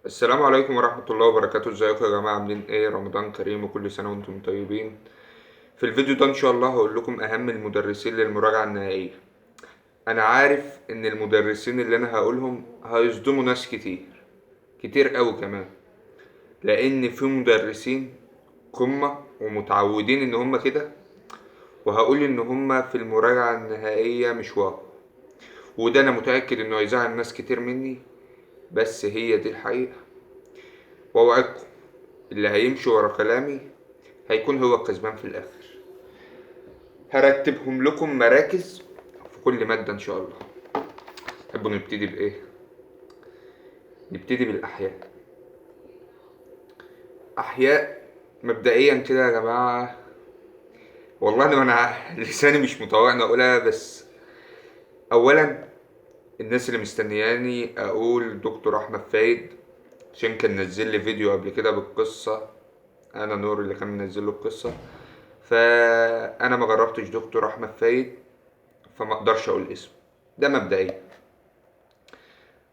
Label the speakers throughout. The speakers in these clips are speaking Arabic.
Speaker 1: السلام عليكم ورحمة الله وبركاته. ازيكم يا جماعة؟ عاملين ايه؟ رمضان كريم وكل سنة وانتم طيبين. في الفيديو ده ان شاء الله هقول لكم اهم المدرسين للمراجعة النهائية. انا عارف ان المدرسين اللي انا هقولهم هيصدموا ناس كتير كتير قوي كمان، لان في مدرسين قمة ومتعودين ان هم كده، وهقول ان هم في المراجعة النهائية مش واو. وده انا متأكد انه هيزعل ناس كتير مني، بس هي دي الحقيقة. واوعدكم اللي هيمشي ورا كلامي هيكون هو الكسبان في الاخر. هرتبهم لكم مراكز في كل مادة ان شاء الله. تحبوا نبتدي بايه؟ نبتدي بالاحياء. احياء مبدئيا كده يا جماعة، والله انا لساني مش مطوعني اقولها، بس اولا الناس اللي مستنياني اقول دكتور احمد فايد عشان كان نزل لي فيديو قبل كده بالقصة، انا نور اللي كان منزل له القصة، فانا ما جربتش دكتور احمد فايد فما اقدرش اقول اسمه. ده مبدئيا.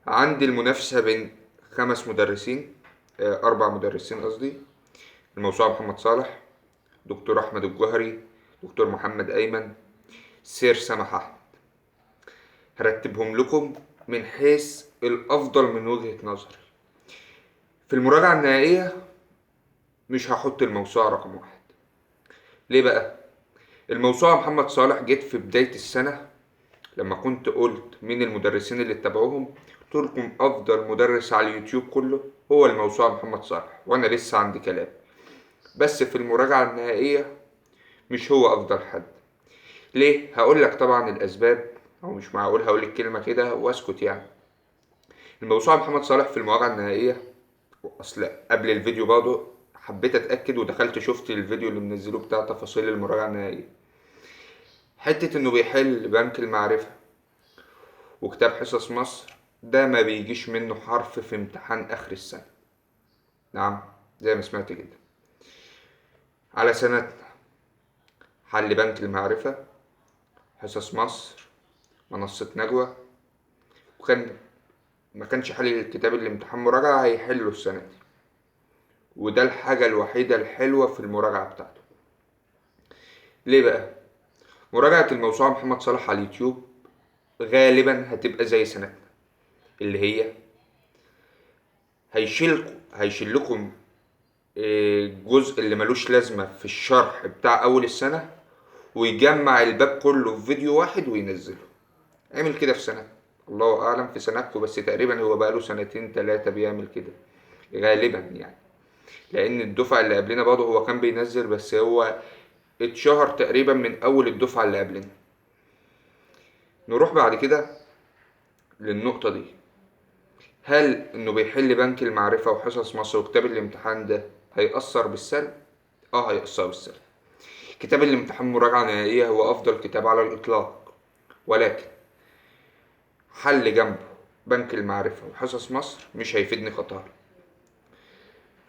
Speaker 1: عندي المنافسة بين 5 مدرسين، 4 مدرسين قصدي. الموسوعة محمد صالح، دكتور أحمد الجوهري، دكتور محمد أيمن، سير سمح أحمد. هرتبهم لكم من حيث الأفضل من وجهة نظري. في المراجعة النهائية مش هحط الموسوعة رقم 1. ليه بقى؟ الموسوعة محمد صالح جيت في بداية السنة لما كنت قلت مين المدرسين اللي اتبعوهم، قلت لكم أفضل مدرس على اليوتيوب كله هو الموسوعة محمد صالح، وأنا لسه عندي كلام. بس في المراجعة النهائية مش هو أفضل حد. ليه؟ هقول لك طبعا الأسباب، أو مش معقول هقول لك كلمة كده وأسكت يعني. الموسوعة محمد صالح في المراجعة النهائية، أصل قبل الفيديو برضه حبيت أتأكد ودخلت شفت الفيديو اللي منزله بتاع تفاصيل المراجعة النهائية. حتة إنه بيحل بنك المعرفة وكتاب حصص مصر، ده ما بيجيش منه حرف في امتحان آخر السنة. نعم، زي ما سمعت كده. على سنتنا حل بنك المعرفة، حصص مصر، منصة نجوى، وكان ما كانش حل الكتاب اللي امتحان مراجعة هيحله السنة دي. وده الحاجة الوحيدة الحلوة في المراجعة بتاعته. ليه بقى؟ مراجعة الموسوعة محمد صالح على اليوتيوب غالبا هتبقى زي سنتنا، اللي هي هيشيلكم الجزء اللي ملوش لازمة في الشرح بتاع أول السنة، ويجمع الباب كله في فيديو واحد وينزله. عمل كده في سنة، الله أعلم في سنتكم، بس تقريبا هو بقاله 2 3 بيعمل كده غالبا يعني. لأن الدفعة اللي قبلنا برضه هو كان بينزل، بس هو اتشهر تقريبا من أول الدفعة اللي قبلنا. نروح بعد كده للنقطة دي. هل إنه بيحل بنك المعرفة وحصص مصر وكتاب الامتحان ده هيأثر بالسلب؟ هيأثر بالسلب. كتاب الامتحان مراجعة نهائية هو أفضل كتاب على الإطلاق، ولكن حل جنبه بنك المعرفة وحصص مصر مش هيفيدني كطالب.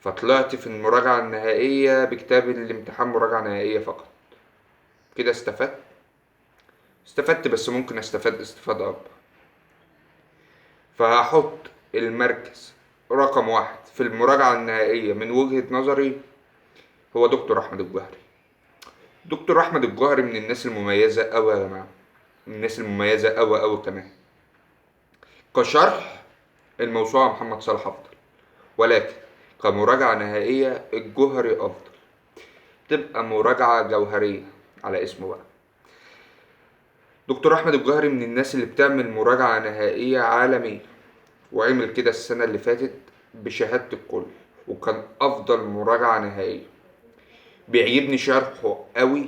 Speaker 1: فطلعت في المراجعة النهائية بكتاب الامتحان مراجعة نهائية فقط. كده استفدت بس ممكن استفاد استفادة أكبر. فهحط المركز رقم 1 في المراجعة النهائية من وجهة نظري هو دكتور أحمد الجوهري. دكتور أحمد الجوهري من الناس المميزة أوي يا جماعة، من الناس المميزة أوي أوي كمان. كشرح الموسوعة محمد صالح أفضل، ولكن كمراجعة نهائية الجوهري أفضل. تبقى مراجعة جوهرية على اسمه بقى. دكتور أحمد الجوهري من الناس اللي بتعمل مراجعة نهائية عالمية، وعمل كده السنة اللي فاتت بشهادة الكل، وكان أفضل مراجعة نهائية. بيعجبني شرحه قوي،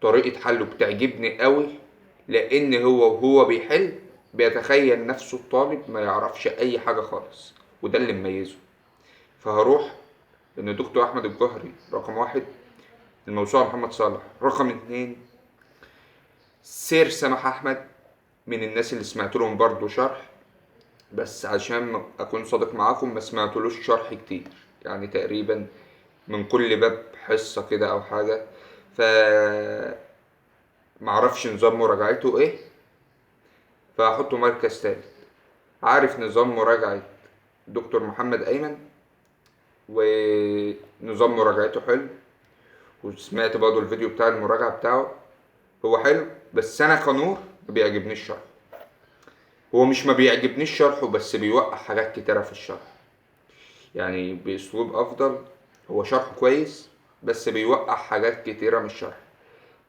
Speaker 1: طريقة حله بتعجبني قوي، لأن وهو بيحل بيتخيل نفسه الطالب ما يعرفش أي حاجة خالص، وده اللي مميزه. فهروح إن دكتور أحمد الجوهري رقم 1، الموسوعة محمد صالح رقم 2، سير سمح أحمد من الناس اللي سمعت لهم برضه شرح، بس عشان اكون صادق معاكم ما سمعتلوش شرح كتير، يعني تقريبا من كل باب حصة كده او حاجة. ف معرفش نظام مراجعته ايه، فهحطه مركز تالت. عارف نظام مراجعة دكتور محمد أيمن، ونظام مراجعته حلو، وسمعت برضه الفيديو بتاع المراجعة بتاعه، هو حلو. بس أنا كنور ما بيعجبنيش شرحه. هو مش ما بيعجبنيش شرحه، بس بيوقع حاجات كتيرة في الشرح، يعني بأسلوب أفضل. هو شرحه كويس بس بيوقع حاجات كتيرة من الشرح.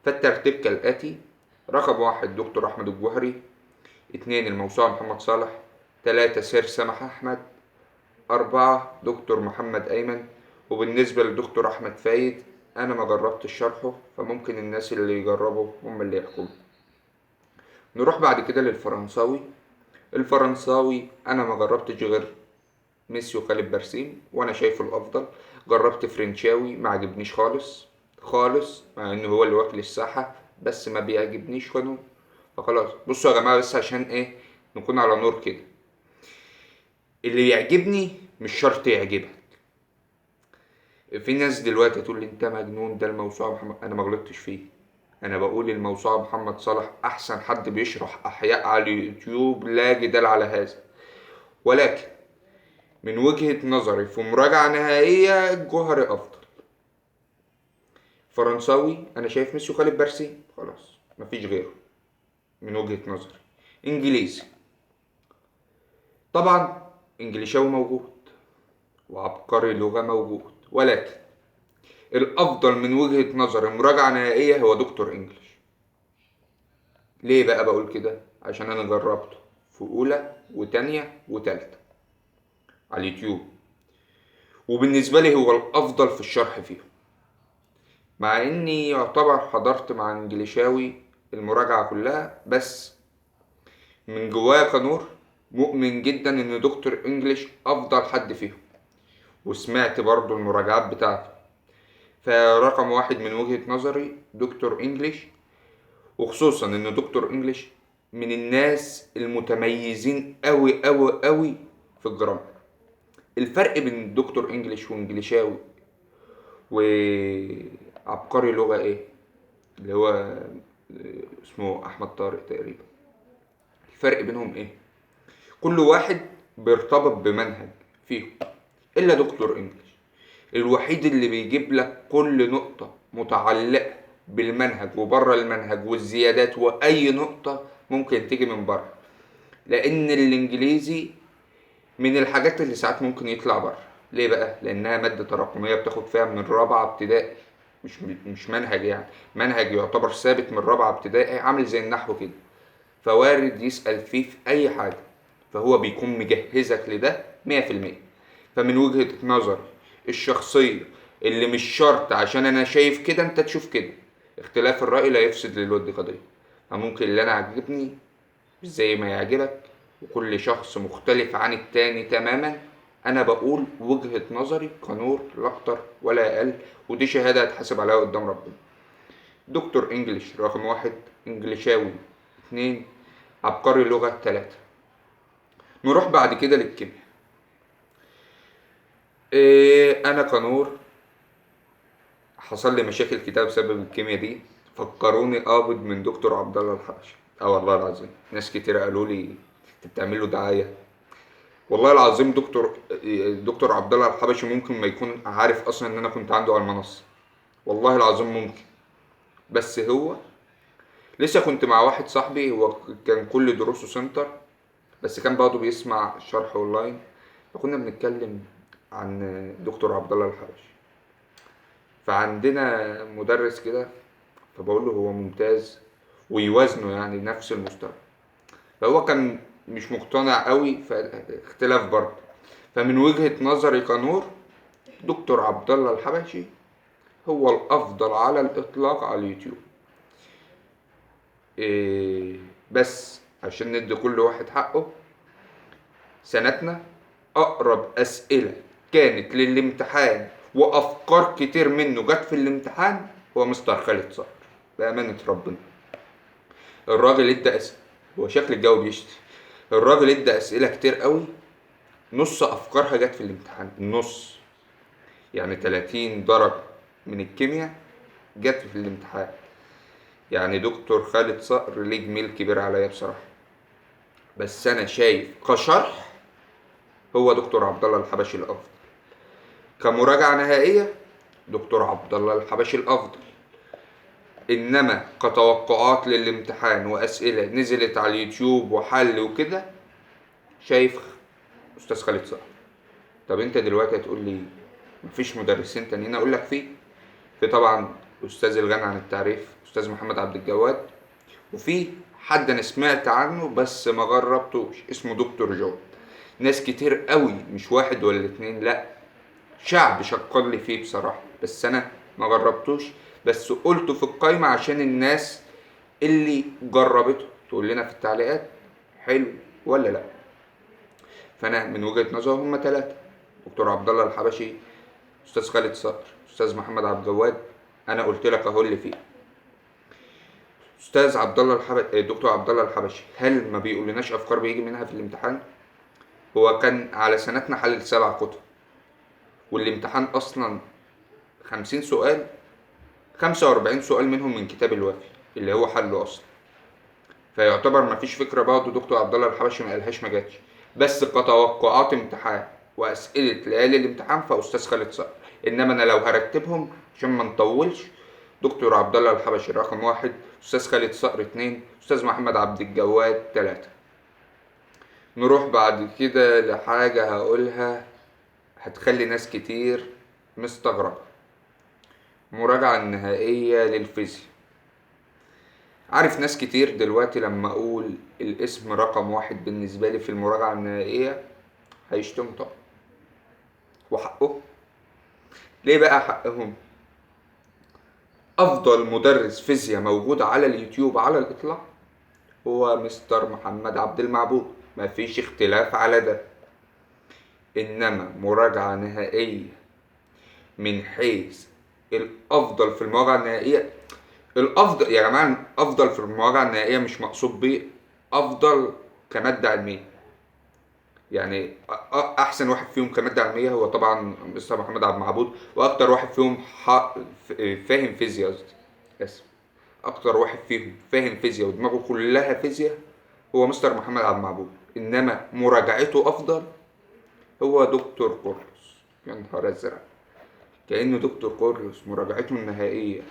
Speaker 1: فالترتيب كالآتي: رقم 1 دكتور أحمد الجوهري، 2 الموسوعة محمد صالح، 3 سير سمح أحمد، 4 دكتور محمد أيمن. وبالنسبة لدكتور أحمد فايد، أنا ما جربتش شرحه، فممكن الناس اللي يجربوا هم اللي يحكموا. نروح بعد كده للفرنساوي. الفرنساوي أنا ما جربتش غير ميسيو خالد برسيم، وأنا شايفه الأفضل. جربت فرنشاوي ما عجبنيش خالص خالص، مع إنه هو اللي واكل الساحة، بس ما بيعجبنيش قانون. فخلاص بصوا يا جماعة، بس عشان إيه نكون على نور كده، اللي يعجبني مش شرط يعجبك. في ناس دلوقتي تقول لي انت مجنون، ده الموسوعة محمد. انا ما غلطتش فيه، انا بقول الموسوعة محمد صالح احسن حد بيشرح احياء على اليوتيوب، لا جدال على هذا. ولكن من وجهة نظري في مراجعة نهائية الجوهري افضل. فرنساوي انا شايف ميسيو خالد برسيم، خلاص مفيش غيره من وجهة نظري. انجليزي طبعا انجليشاوي موجود، وعبقري لغة موجود، ولكن الافضل من وجهة نظري مراجعة نهائية هو دكتور انجليش. ليه بقى بقول كده؟ عشان انا جربته في اولى وتانية وتالتة على اليوتيوب، وبالنسبة لي هو الافضل في الشرح فيهم، مع اني يعتبر حضرت مع انجليشاوي المراجعة كلها. بس من جوايا كنور مؤمن جدا ان دكتور انجليش افضل حد فيهم، وسمعت برضو المراجعات بتاعته. فرقم 1 من وجهة نظري دكتور انجليش، وخصوصا ان دكتور انجليش من الناس المتميزين قوي قوي قوي في الجرامر. الفرق بين دكتور انجليش وانجليشاوي وعبقري لغة ايه، اللي هو اسمه احمد طارق تقريبا، الفرق بينهم ايه؟ كل واحد بيرتبط بمنهج فيهم، الا دكتور انجليش الوحيد اللي بيجيب لك كل نقطة متعلقة بالمنهج وبره المنهج والزيادات، واي نقطة ممكن تيجي من بره. لان الانجليزي من الحاجات اللي ساعات ممكن يطلع بره. ليه بقى؟ لانها مادة تراكمية بتاخد فيها من رابعة ابتدائي، مش منهج، يعني منهج يعتبر ثابت من رابعة ابتدائي، عامل زي النحو كده، فوارد يسأل فيه في اي حاجة، فهو بيكون مجهزك لده 100%. فمن وجهة نظر الشخصية، اللي مش شرط عشان انا شايف كده انت تشوف كده، اختلاف الرأي لا يفسد للود قضية. فممكن اللي انا عجبني مش زي ما يعجبك، وكل شخص مختلف عن التاني تماما. انا بقول وجهة نظري كنور لا اكتر ولا اقل، ودي شهادة هتحاسب عليها قدام ربنا. دكتور انجليش رقم 1، انجليشاوي 2، عبقري لغة 3. نروح بعد كده للكيمياء. انا كنور حصل لي مشاكل كتير بسبب الكيمياء دي، فكروني قابض من دكتور عبد الله الحبشي. اه والله العظيم ناس كتير قالوا لي انت بتعمل له دعايه. والله العظيم دكتور عبد الله الحبشي ممكن ما يكون عارف اصلا ان انا كنت عنده على المنصه، والله العظيم ممكن. بس هو لسه كنت مع واحد صاحبي، هو كان كل دروسه سنتر، بس كان برضه بيسمع شرح اونلاين، فكنا بنتكلم عن دكتور عبد الله الحبشي. فعندنا مدرس كده، فبقول له هو ممتاز ويوازنه يعني نفس المستوى، فهو كان مش مقتنع قوي، فاختلاف برضه. فمن وجهة نظري كنور دكتور عبد الله الحبشي هو الافضل على الاطلاق على اليوتيوب. إيه بس عشان ندي كل واحد حقه، سنتنا اقرب اسئله كانت للامتحان وافكار كتير منه جت في الامتحان هو مستر خالد صقر، بامانه ربنا. الراجل ادى اسئله، هو شكل الجو بيشتي، الراجل ادى اسئله كتير قوي، نص افكارها جت في الامتحان، النص يعني 30 درجه من الكيمياء جت في الامتحان. يعني دكتور خالد صقر ليه جميل كبير عليا بصراحه. بس انا شايف كشرح هو دكتور عبد الله الحبشي الافضل. كمراجعة نهائية دكتور عبد الله الحبشي الافضل. انما كتوقعات للامتحان واسئلة نزلت على اليوتيوب وحل وكده، شايف استاذ خالد صقر. طب انت دلوقتي هتقول لي مفيش مدرسين تانيين؟ اقول لك في طبعا استاذ الغني عن التعريف استاذ محمد عبد الجواد، وفي حد انا سمعت عنه بس ما جربتوش اسمه دكتور جو. ناس كتير قوي، مش واحد ولا اتنين، لا شعب شكر لي فيه بصراحة، بس انا ما جربتوش، بس قلته في القايمة عشان الناس اللي جربته تقول لنا في التعليقات حلو ولا لا. فانا من وجهة نظري هم ثلاثة: دكتور عبد الله الحبشي، استاذ خالد صقر، استاذ محمد عبد الجواد. انا قلت لك اهو اللي فيه. استاذ عبد الله دكتور عبد الله الحبشي، هل ما بيقولناش افكار بيجي منها في الامتحان؟ هو كان على سنتنا حل 7 كتب، والامتحان اصلا 50 سؤال، 45 سؤال منهم من كتاب الوافي اللي هو حله اصلا. فيعتبر ما فيش فكره برضه دكتور عبد الله الحبشي ما قالهاش، ما جاتش. بس كتوقعات امتحان واسئله ليالي الامتحان فاستاذ خالد صقر. انما انا لو هرتبهم عشان ما نطولش: دكتور عبد الله الحبشي رقم 1، استاذ خالد صقر 2، استاذ محمد عبد الجواد 3. نروح بعد كده لحاجة هقولها هتخلي ناس كتير مستغربة: مراجعة النهائية للفيزياء. عارف ناس كتير دلوقتي لما اقول الاسم رقم 1 بالنسبة لي في المراجعة النهائية هيشتم طبعا، وحقه. ليه بقى حقهم؟ افضل مدرس فيزياء موجود على اليوتيوب على الاطلاق هو مستر محمد عبد المعبود، مفيش اختلاف على ده. انما مراجعة نهائية من حيث الافضل في المراجعة النهائية، الافضل يا جماعة، افضل في المراجعة النهائية مش مقصود بيه افضل كمادة علمية. يعني احسن واحد فيهم كمادة علمية هو طبعا مستر محمد عبد المعبود، واكتر واحد فيهم فاهم فيزياء قصدي، اسف، اكتر واحد فيهم فاهم فيزياء ودماغه كلها فيزياء هو مستر محمد عبد المعبود. انما مراجعته افضل هو دكتور كورلوس. يا نهار ازرق، كأنه دكتور كورلوس مراجعته النهائية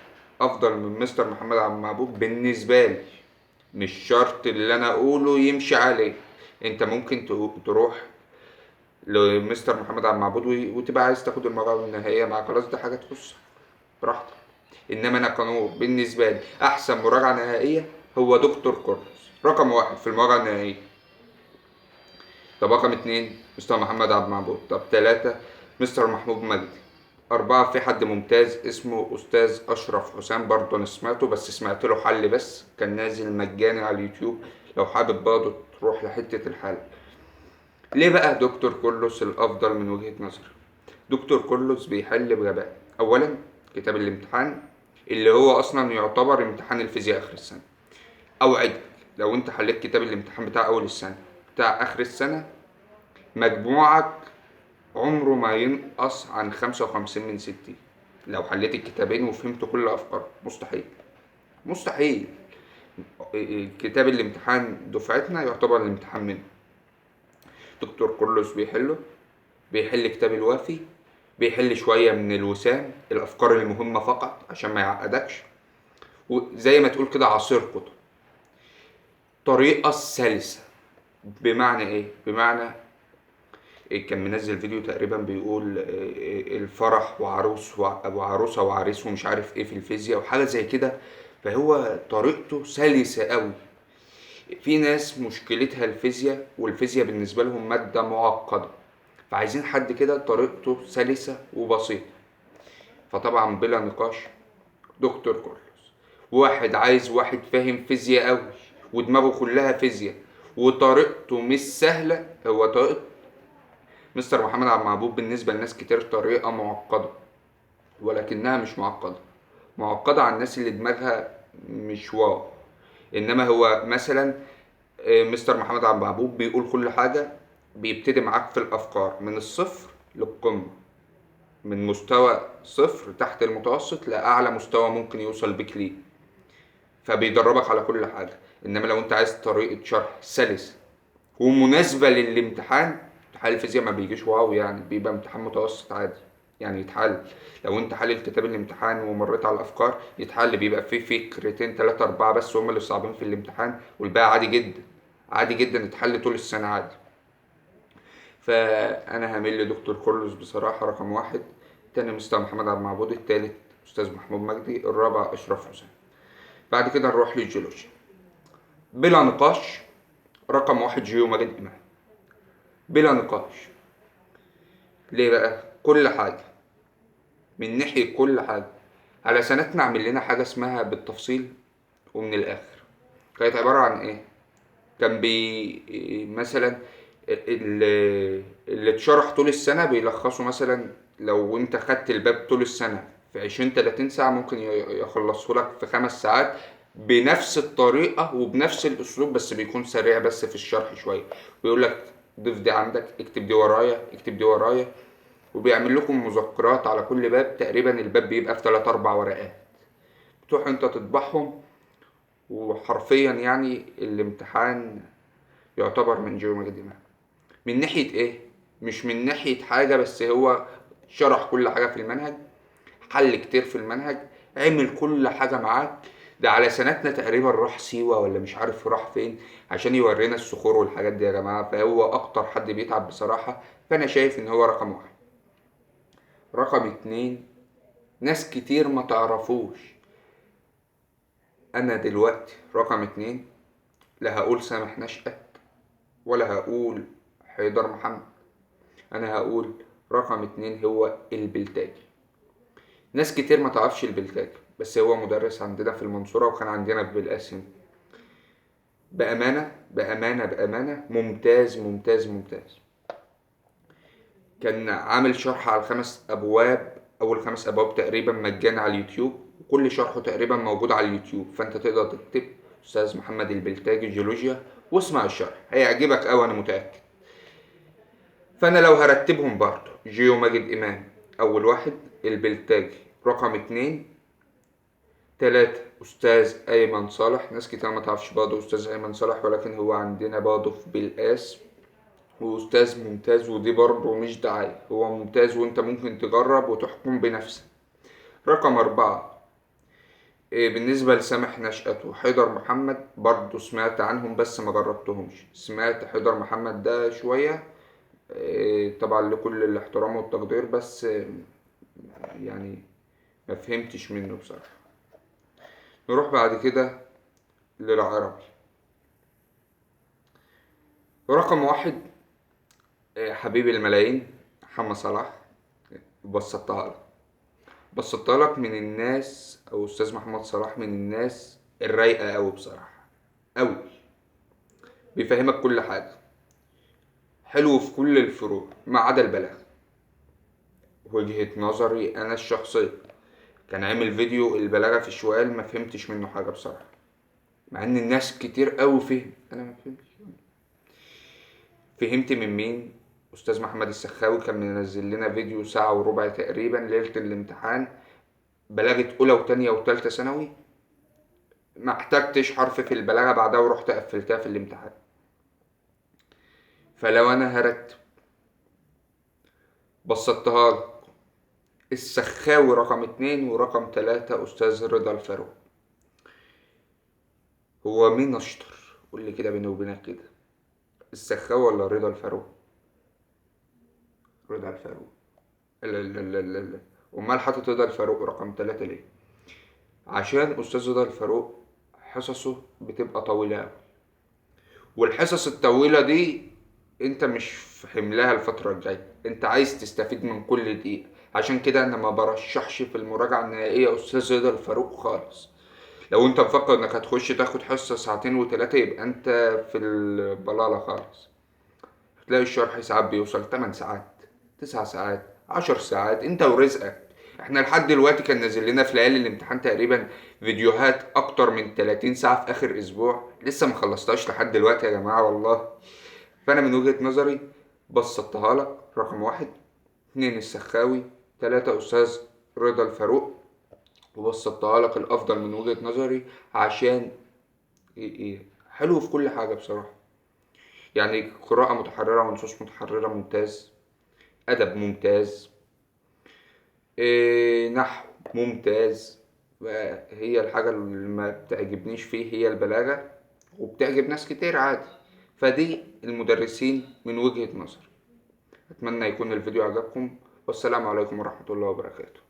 Speaker 1: افضل من مستر محمد عبد المعبود بالنسبة لي. مش شرط اللي انا اقوله يمشي عليه، انت ممكن تروح لمستر محمد عبد المعبود وتبقى عايز تاخد المراجعة النهائية معاه، خلاص دي حاجة تخصك براحتك. انما انا كنور بالنسبة لي احسن مراجعة نهائية هو دكتور كورلوس رقم 1 في المراجعة النهائية. طب رقم 2 مستر محمد عبد المعبود. طب 3 مستر محمود مجدي. 4 في حد ممتاز اسمه أستاذ أشرف حسام، برضه أنا سمعته بس سمعت له حل بس كان نازل مجاني على اليوتيوب، لو حابب برضه تروح لحتة الحل. ليه بقى دكتور كورلوس الأفضل من وجهة نظري؟ دكتور كورلوس بيحل بغباء. أولا كتاب الامتحان اللي هو أصلا يعتبر امتحان الفيزياء آخر السنة، أوعدك لو أنت حليت كتاب الامتحان بتاع أول السنة بتاع آخر السنة مجموعك عمره ما ينقص عن 55 من 60 لو حليت الكتابين وفهمت كل أفكار. مستحيل مستحيل. كتاب الامتحان دفعتنا يعتبر الامتحان منه. دكتور كورلوس بيحل كتاب الوافي، بيحل شوية من الوسام، الأفكار المهمة فقط عشان ما يعقدكش، وزي ما تقول كده عصير كتب، طريقة سلسة. بمعنى ايه؟ بمعنى كان منزل فيديو تقريبا بيقول الفرح وعروسة وعريس ومش عارف ايه في الفيزياء وحاجة زي كده. فهو طريقته سلسة قوي. في ناس مشكلتها الفيزياء، والفيزياء بالنسبة لهم مادة معقدة، فعايزين حد كده طريقته سلسة وبسيطة. فطبعا بلا نقاش دكتور كورلوس. واحد عايز واحد فاهم فيزياء قوي ودماغه كلها فيزياء وطريقته مش سهلة، هو طريقة مستر محمد عبد المعبود بالنسبة لناس كتير طريقة معقدة، ولكنها مش معقدة. معقدة على الناس اللي دماغها مش واو. انما هو مثلا مستر محمد عبد المعبود بيقول كل حاجة، بيبتدي معاك في الافكار من الصفر للقمة، من مستوى صفر تحت المتوسط لأعلى مستوى ممكن يوصل بيك ليه، فبيدربك على كل حاجة. انما لو انت عايز طريقة شرح سلسة ومناسبة للامتحان امتحان الفيزياء ما بيجيش واو يعني، بيبقى امتحان متوسط عادي يعني يتحل. لو انت حلل كتاب الامتحان ومريت على الافكار يتحل، بيبقى فيه فكرتين تلاتة اربعة بس هم اللي صعبين في الامتحان، والباقي عادي جدا، عادي جدا يتحل طول السنة عادي. فانا هميل لدكتور كورلوس بصراحة رقم واحد. تاني مستر محمد عبد المعبود، التالت استاذ محمود مجدي، الرابع اشرف حسين. بعد كده نروح للجيولوجيا بلا نقاش. رقم واحد جيو ماجد امام، بلا نقاش. ليه بقى؟ كل حاجة، من ناحية كل حاجة. على سنتنا عامل لنا حاجة اسمها بالتفصيل ومن الآخر. كانت عبارة عن إيه؟ كان مثلا اللي اتشرح طول السنة بيلخصوا، مثلا لو انت خدت الباب طول السنة في 20-30 ساعة، ممكن يخلصه لك في 5 ساعات بنفس الطريقة وبنفس الأسلوب، بس بيكون سريع بس في الشرح شوية. ويقول لك ضيف دي عندك، اكتب دي ورايا، اكتب دي ورايا. وبيعمل لكم مذكرات على كل باب، تقريبا الباب بيبقى في 3-4 ورقات، تروح انت تطبعهم. وحرفيا يعني الامتحان يعتبر من جيومتري دماغ. من ناحية ايه؟ مش من ناحية حاجة، بس هو شرح كل حاجة في المنهج، حل كتير في المنهج، عمل كل حاجة معاك. ده على سنتنا تقريبا راح سيوة ولا مش عارف راح فين عشان يورينا الصخور والحاجات دي يا جماعة. فهو اكتر حد بيتعب بصراحة، فانا شايف ان هو رقم واحد. رقم اتنين، ناس كتير ما تعرفوش. انا دلوقتي رقم اتنين لا هقول سامح نشأت ولا هقول حيدر محمد، انا هقول رقم اتنين هو البلتاجي. ناس كتير ما تعرفش البلتاجي، بس هو مدرس عندنا في المنصورة وكان عندنا في بالقاسم. بأمانة بأمانة بأمانة ممتاز ممتاز ممتاز. كان عامل شرح على ال5 أبواب، أول 5 أبواب تقريبا مجاني على اليوتيوب، وكل شرحه تقريبا موجود على اليوتيوب. فأنت تقدر تكتب أستاذ محمد البلتاجي جيولوجيا واسمع الشرح، هيعجبك أوي أنا متأكد. فأنا لو هرتبهم برضه، جيو ماجد إمام أول واحد، البلتاجي رقم اتنين، تلاتة أستاذ أيمن صالح. ناس كتير ما تعرفش برضه أستاذ أيمن صالح، ولكن هو عندنا برضه في بالقاس وأستاذ ممتاز، ودي برضه مش دعاية، هو ممتاز وأنت ممكن تجرب وتحكم بنفسك. رقم أربعة، بالنسبة لسامح نشأت وحيدر محمد، برضه سمعت عنهم بس ما جربتهمش. سمعت حيدر محمد ده شوية، طبعا لكل الاحترام والتقدير، بس يعني ما فهمتش منه بصراحة. نروح بعد كده للعربي. رقم واحد حبيب الملايين محمد صلاح. بسطتها لك، بسطتها لك من الناس، او استاذ محمد صلاح من الناس الرايقه قوي بصراحه، قوي. بيفهمك كل حاجه، حلو في كل الفروع ما عدا البلاغه. وجهه نظري انا الشخصيه، كان عامل فيديو البلاغه في شوال ما فهمتش منه حاجه بصراحه، مع ان الناس كتير قوي فهم، انا ما فهمتش. فهمت من مين؟ استاذ محمد السخاوي كان منزل لنا فيديو ساعة وربع تقريبا ليلة الامتحان، بلاغة اولى وتانية وتالتة ثانوي. ما احتجتش حرف في البلاغة بعدها ورحت قفلتها في الامتحان. فلو انا هرتب بسطتها لك، السخاوي رقم اتنين، ورقم تلاتة استاذ رضا الفاروق. هو مين اشطر؟ قول لي كده بيني وبينك كده، السخاوي ولا رضا الفاروق؟ رضا الفاروق. لا لا لا لا لا. امال حاطط رضا الفاروق رقم تلاتة ليه؟ عشان استاذ رضا الفاروق حصصه بتبقى طويلة أوي، والحصص الطويلة دي انت مش في حملها الفترة الجاية، انت عايز تستفيد من كل دقيقة. عشان كده انا ما برشحش في المراجعة النهائية استاذ رضا الفاروق خالص. لو انت مفكر انك هتخش تاخد حصة ساعتين وتلاتة، يبقى انت في البلالة خالص. تلاقي الشرح ساعات بيوصل 8 ساعات، 9 ساعات، 10 ساعات، انت ورزقك. احنا لحد دلوقتي كان نازل لنا في ليالي الامتحان تقريبا فيديوهات اكتر من 30 ساعة في اخر اسبوع، لسه ما خلصتهاش لحد دلوقتي يا جماعة والله. فانا من وجهة نظري بسطتها لك. رقم واحد، اتنين السخاوي، تلاتة استاذ رضا الفاروق. وبسطتها لك الافضل من وجهة نظري، عشان حلو في كل حاجة بصراحة. يعني قراءة متحررة ونصوص متحررة ممتاز، أدب ممتاز، نحو ممتاز. هي الحاجة اللي ما بتعجبنيش فيه هي البلاغة، وبتعجب ناس كتير عادي. فدي المدرسين من وجهة نظري. أتمنى يكون الفيديو عجبكم، والسلام عليكم ورحمة الله وبركاته.